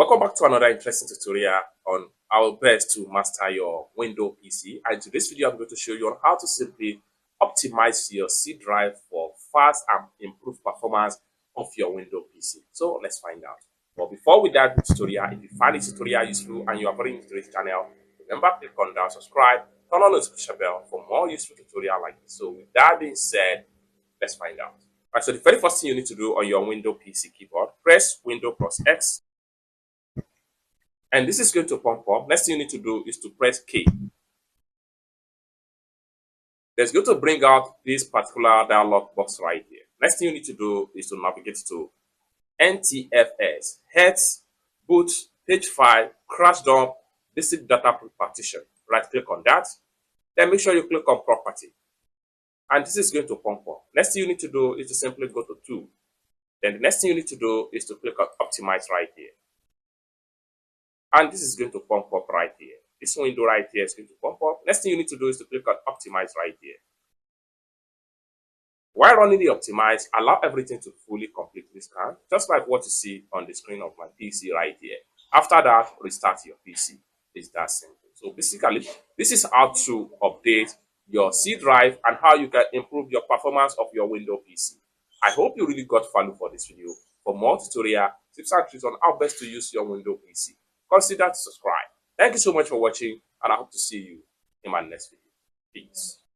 Welcome back to another interesting tutorial on how best to master your Windows PC. And in today's video, I'm going to show you on how to simply optimize your C drive for fast and improved performance of your Windows PC. So let's find out. But before we dive into the tutorial, if you find this tutorial useful and you are very new to this channel, remember click on that subscribe, turn on the notification bell for more useful tutorial like this. So with that being said, let's find out. Right, so the very first thing you need to do on your Windows PC keyboard, press Windows plus X. And this is going to pump up. Next thing you need to do is to press K. It's going to bring out this particular dialog box right here. Next thing you need to do is to navigate to NTFS, Heads, Boot, Page File, Crash Dump, Basic Data Partition. Right click on that. Then make sure you click on Property. And this is going to pump up. Next thing you need to do is to simply go to Tool. Then the next thing you need to do is to click on Optimize right here. And this is going to pump up right here. This window right here is going to pump up. Next thing you need to do is to click on Optimize right here. While running the Optimize, allow everything to fully completely scan, just like what you see on the screen of my PC right here. After that, restart your PC. It's that simple. So basically, this is how to update your C drive and how you can improve your performance of your Windows PC. I hope you really got value for this video. For more tutorial tips and tricks on how best to use your Windows PC, consider to subscribe. Thank you so much for watching, and I hope to see you in my next video. Peace.